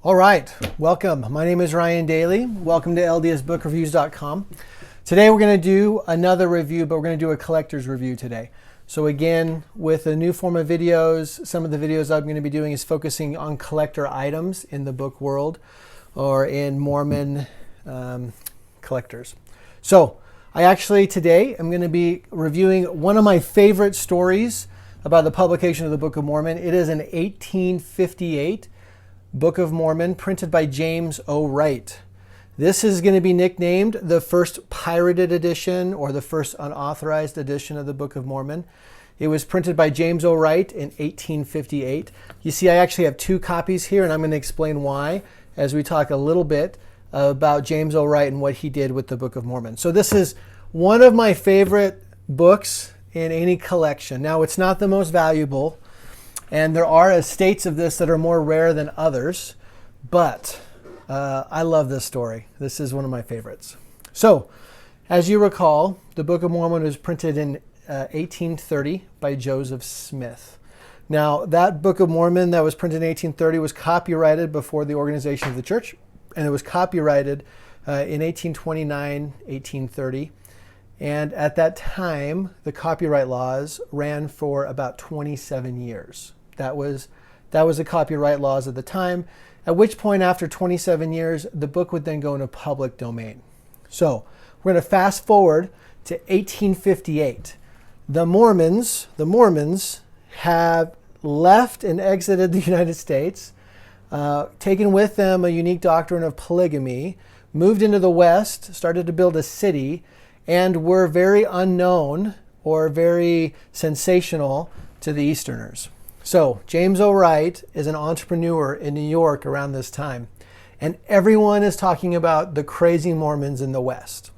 All right, welcome. My name is Ryan Daly. Welcome to ldsbookreviews.com. Today we're going to do another review, but we're going to do a collector's review today. So again, with a new form of videos, some of the videos I'm going to be doing is focusing on collector items in the book world or in Mormon collectors. So I actually today am going to be reviewing one of my favorite stories about the publication of the Book of Mormon. It is an 1858 Book of Mormon printed by James O Wright. This is going to be nicknamed the first pirated edition or the first unauthorized edition of the Book of Mormon. It was printed by James O Wright in 1858. You see, I actually have two copies here, and I'm going to explain why as we talk a little bit about James O Wright and what he did with the Book of Mormon. So this is one of my favorite books in any collection. Now, it's not the most valuable, and there are estates of this that are more rare than others, but I love this story. This is one of my favorites. So, as you recall, the Book of Mormon was printed in 1830 by Joseph Smith. Now, that Book of Mormon that was printed in 1830 was copyrighted before the organization of the church, and it was copyrighted in 1829, 1830. And at that time, the copyright laws ran for about 27 years. That was the copyright laws at the time, at which point after 27 years, the book would then go into public domain. So we're going to fast forward to 1858. The Mormons have left and exited the United States, taken with them a unique doctrine of polygamy, moved into the West, started to build a city, and were very unknown or very sensational to the Easterners. So James O Wright is an entrepreneur in New York around this time, and everyone is talking about the crazy Mormons in the West.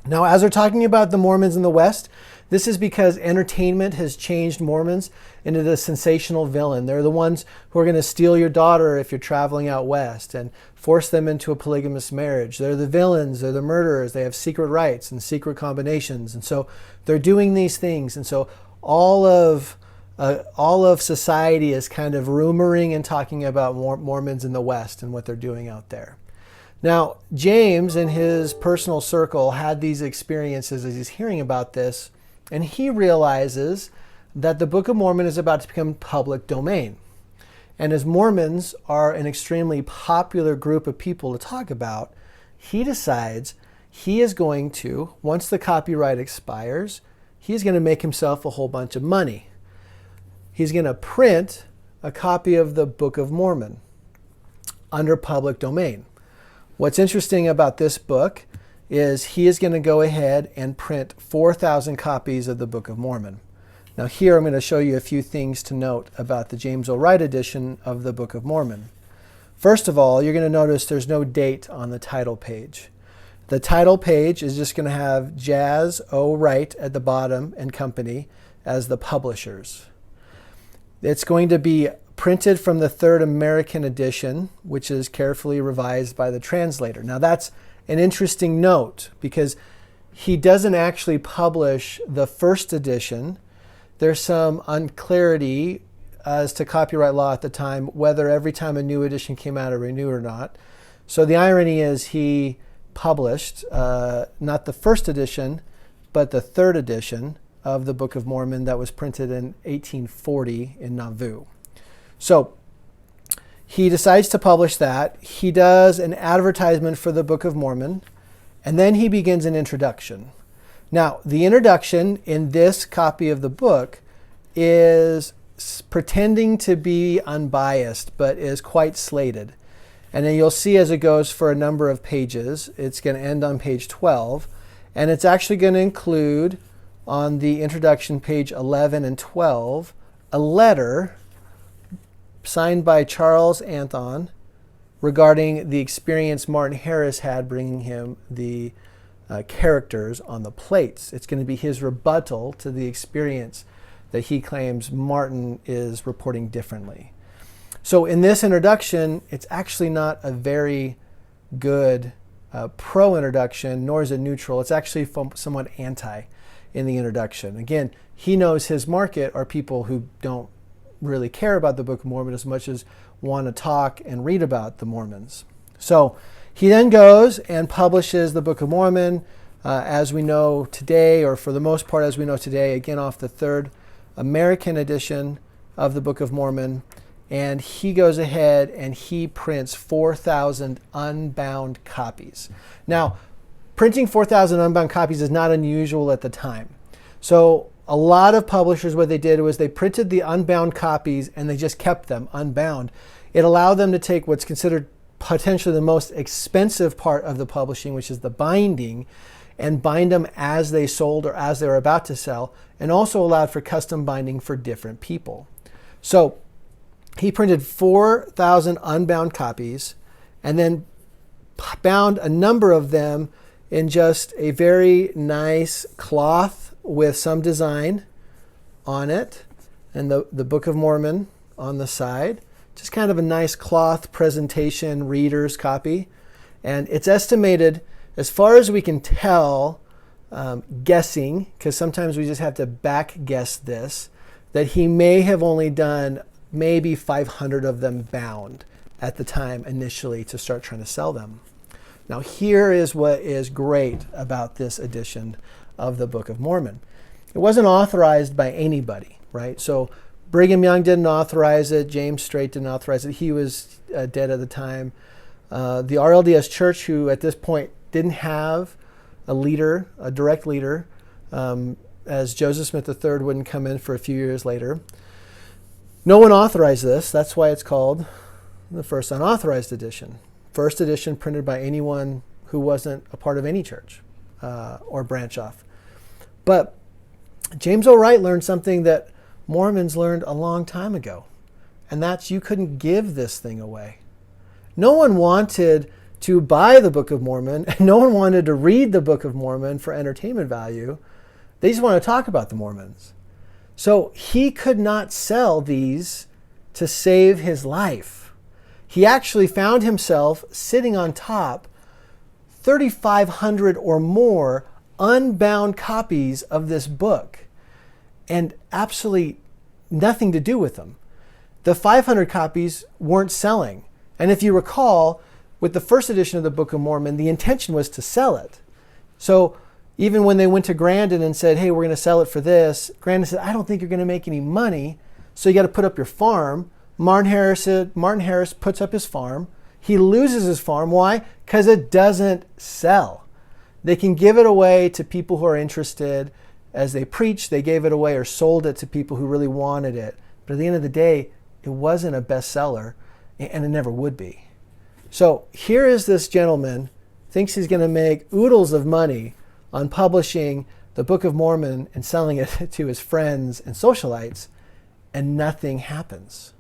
Now, as they're talking about the Mormons in the West, this is because entertainment has changed Mormons into the sensational villain. They're the ones who are going to steal your daughter if you're traveling out west and force them into a polygamous marriage. They're the villains, they're the murderers, they have secret rites and secret combinations. And so they're doing these things. And so all of society is kind of rumoring and talking about Mormons in the West and what they're doing out there. Now, James in his personal circle had these experiences as he's hearing about this, and he realizes that the Book of Mormon is about to become public domain. And as Mormons are an extremely popular group of people to talk about, he decides he is going to, once the copyright expires, he's going to make himself a whole bunch of money. He's going to print a copy of the Book of Mormon under public domain. What's interesting about this book is he is going to go ahead and print 4,000 copies of the Book of Mormon. Now here I'm going to show you a few things to note about the James O Wright edition of the Book of Mormon. First of all, you're going to notice there's no date on the title page. The title page is just going to have Jas O Wright at the bottom and company as the publishers. It's going to be printed from the third American edition, which is carefully revised by the translator. Now that's an interesting note because he doesn't actually publish the first edition. There's some unclarity as to copyright law at the time, whether every time a new edition came out it renewed or not. So the irony is he published not the first edition, but the third edition of the Book of Mormon that was printed in 1840 in Nauvoo. So he decides to publish that. He does an advertisement for the Book of Mormon, and then he begins an introduction. Now, the introduction in this copy of the book is pretending to be unbiased, but is quite slated. And then you'll see as it goes for a number of pages, it's going to end on page 12, and it's actually going to include on the introduction, page 11 and 12, a letter signed by Charles Anthon regarding the experience Martin Harris had bringing him the characters on the plates. It's going to be his rebuttal to the experience that he claims Martin is reporting differently. So in this introduction, it's actually not a very good pro-introduction, nor is it neutral. It's actually somewhat anti in the introduction. Again, he knows his market are people who don't really care about the Book of Mormon as much as want to talk and read about the Mormons. So he then goes and publishes the Book of Mormon as we know today, or for the most part as we know today, again off the third American edition of the Book of Mormon. And he goes ahead and he prints 4,000 unbound copies. Now, printing 4,000 unbound copies is not unusual at the time. So a lot of publishers, what they did was they printed the unbound copies and they just kept them unbound. It allowed them to take what's considered potentially the most expensive part of the publishing, which is the binding, and bind them as they sold or as they were about to sell, and also allowed for custom binding for different people. So he printed 4,000 unbound copies and then bound a number of them in just a very nice cloth with some design on it, and the Book of Mormon on the side. Just kind of a nice cloth presentation reader's copy. And it's estimated, as far as we can tell, guessing, because sometimes we just have to back guess this, that he may have only done maybe 500 of them bound at the time initially to start trying to sell them. Now here is what is great about this edition of the Book of Mormon. It wasn't authorized by anybody, right? So Brigham Young didn't authorize it. James Strait didn't authorize it. He was dead at the time. The RLDS Church, who at this point didn't have a leader, a direct leader, as Joseph Smith III wouldn't come in for a few years later. No one authorized this. That's why it's called the first unauthorized edition. First edition printed by anyone who wasn't a part of any church or branch off. But James O Wright learned something that Mormons learned a long time ago, and that's you couldn't give this thing away. No one wanted to buy the Book of Mormon, and no one wanted to read the Book of Mormon for entertainment value. They just want to talk about the Mormons. So he could not sell these to save his life. He actually found himself sitting on top 3,500 or more unbound copies of this book and absolutely nothing to do with them. The 500 copies weren't selling. And if you recall, with the first edition of the Book of Mormon, the intention was to sell it. So even when they went to Grandin and said, hey, we're going to sell it for this, Grandin said, I don't think you're going to make any money, so you got to put up your farm. Martin Harris puts up his farm. He loses his farm. Why? Because it doesn't sell. They can give it away to people who are interested. As they preached, they gave it away or sold it to people who really wanted it. But at the end of the day, it wasn't a bestseller, and it never would be. So here is this gentleman, thinks he's going to make oodles of money on publishing the Book of Mormon and selling it to his friends and socialites, and nothing happens.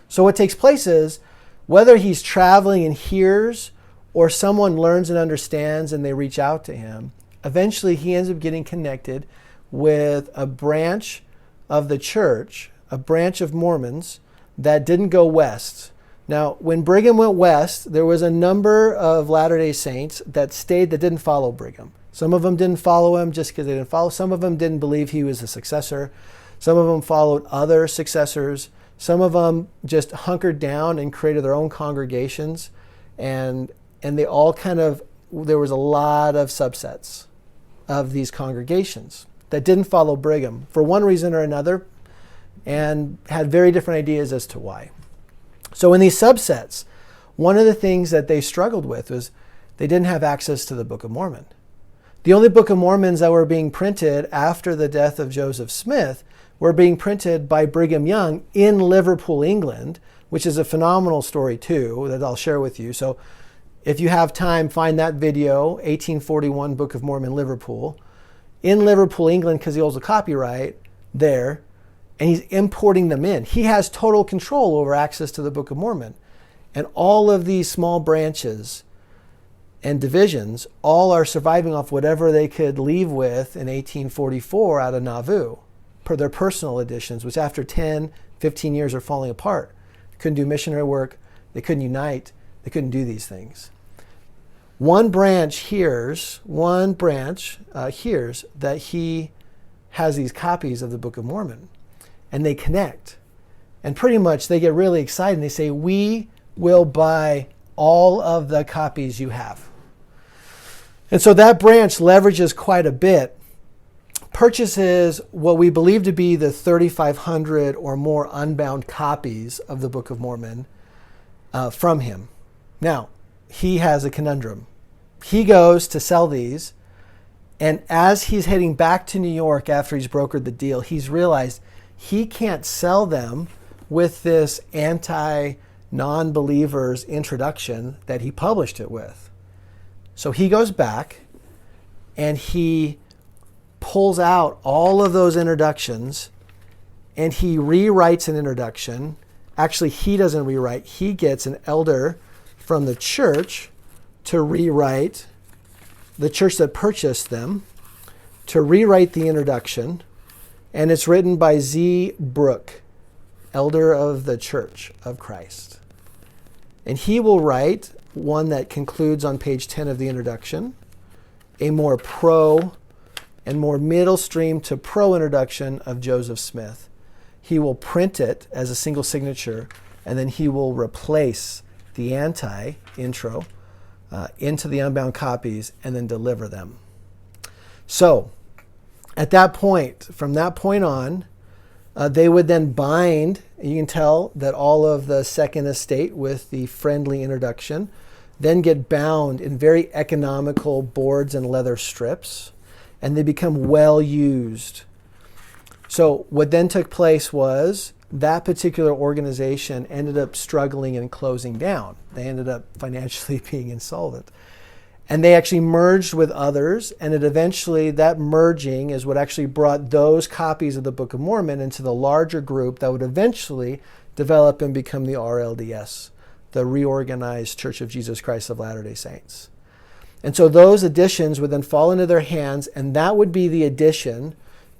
So what takes place is, whether he's traveling and hears, or someone learns and understands and they reach out to him, eventually he ends up getting connected with a branch of the church, a branch of Mormons that didn't go west. Now, when Brigham went west, there was a number of Latter-day Saints that stayed that didn't follow Brigham. Some of them didn't follow him just because they didn't follow. Some of them didn't believe he was a successor. Some of them followed other successors. Some of them just hunkered down and created their own congregations. And they all there was a lot of subsets of these congregations that didn't follow Brigham for one reason or another, and had very different ideas as to why. So in these subsets, one of the things that they struggled with was they didn't have access to the Book of Mormon. The only Book of Mormons that were being printed after the death of Joseph Smith were being printed by Brigham Young in Liverpool, England, which is a phenomenal story too that I'll share with you. So if you have time, find that video, 1841 Book of Mormon, Liverpool. In Liverpool, England, because he holds a copyright there, and he's importing them in. He has total control over access to the Book of Mormon. And all of these small branches and divisions all are surviving off whatever they could leave with in 1844 out of Nauvoo, per their personal editions, which after 10, 15 years are falling apart. They couldn't do missionary work. They couldn't unite. They couldn't do these things. One branch hears that he has these copies of the Book of Mormon, and they connect. And pretty much they get really excited and they say, we will buy all of the copies you have. And so that branch leverages quite a bit, purchases what we believe to be the 3,500 or more unbound copies of the Book of Mormon from him. Now, he has a conundrum. He goes to sell these, and as he's heading back to New York after he's brokered the deal, he's realized he can't sell them with this anti-non-believers introduction that he published it with. So he goes back and he pulls out all of those introductions and he rewrites an introduction. Actually, he doesn't rewrite. He gets an elder from the church to rewrite, the church that purchased them, to rewrite the introduction. And it's written by Z. Brooke, elder of the Church of Christ. And he will write one that concludes on page 10 of the introduction, a more pro and more middle stream to pro introduction of Joseph Smith. He will print it as a single signature, and then he will replace the anti-intro into the unbound copies and then deliver them. So at that point, from that point on, they would then bind, you can tell that all of the second estate with the friendly introduction, then get bound in very economical boards and leather strips, and they become well used. So what then took place was that particular organization ended up struggling and closing down. They ended up financially being insolvent. And they actually merged with others, and that merging is what actually brought those copies of the Book of Mormon into the larger group that would eventually develop and become the RLDS, the Reorganized Church of Jesus Christ of Latter-day Saints. And so those editions would then fall into their hands, and that would be the edition,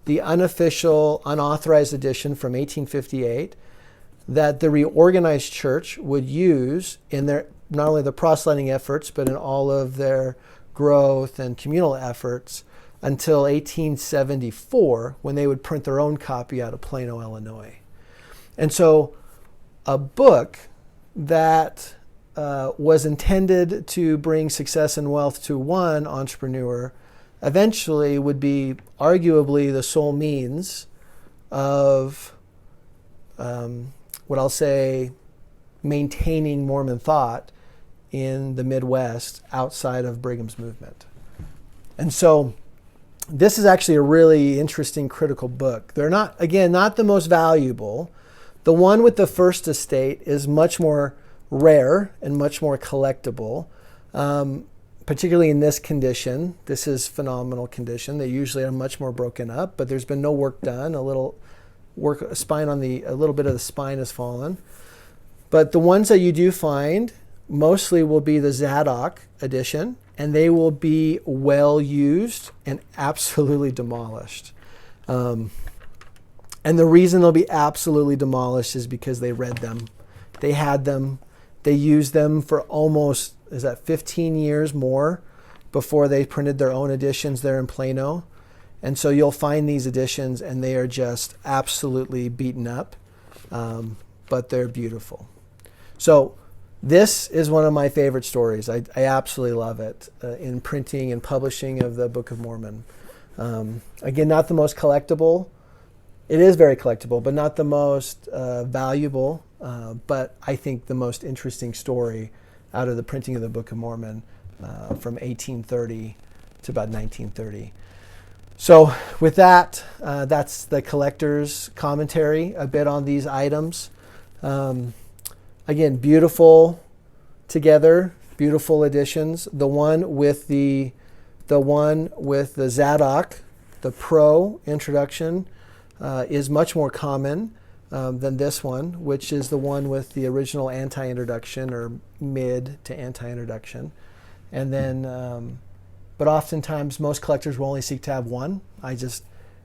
the unofficial, unauthorized edition from 1858, that the Reorganized Church would use in their not only the proselyting efforts, but in all of their growth and communal efforts until 1874, when they would print their own copy out of Plano, Illinois. And so a book that was intended to bring success and wealth to one entrepreneur eventually would be arguably the sole means of what I'll say maintaining Mormon thought in the Midwest outside of Brigham's movement. And so this is actually a really interesting, critical book. They're not the most valuable. The one with the first estate is much more rare and much more collectible, particularly in this condition. This is phenomenal condition. They usually are much more broken up, but there's been no work done. A little bit of the spine has fallen. But the ones that you do find mostly will be the Zadok edition, and they will be well used and absolutely demolished. And the reason they'll be absolutely demolished is because they read them. They had them. They used them for almost, 15 years more before they printed their own editions there in Plano. And so you'll find these editions and they are just absolutely beaten up, but they're beautiful. So this is one of my favorite stories. I absolutely love it in printing and publishing of the Book of Mormon. Again, not the most collectible. It is very collectible, but not the most valuable, but I think the most interesting story out of the printing of the Book of Mormon from 1830 to about 1930. So with that, that's the collector's commentary a bit on these items. Again, beautiful together, beautiful editions. The one with the Zadok, the Pro introduction, is much more common than this one, which is the one with the original anti-introduction or mid to anti-introduction. And then, but oftentimes most collectors will only seek to have one. I just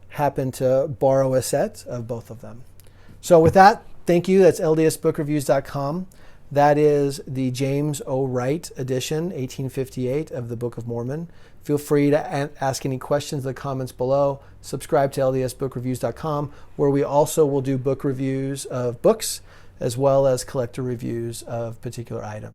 happen to borrow a set of both of them. So with that, thank you. That's ldsbookreviews.com. That is the James O Wright Edition, 1858, of the Book of Mormon. Feel free to ask any questions in the comments below. Subscribe to ldsbookreviews.com, where we also will do book reviews of books as well as collector reviews of particular items.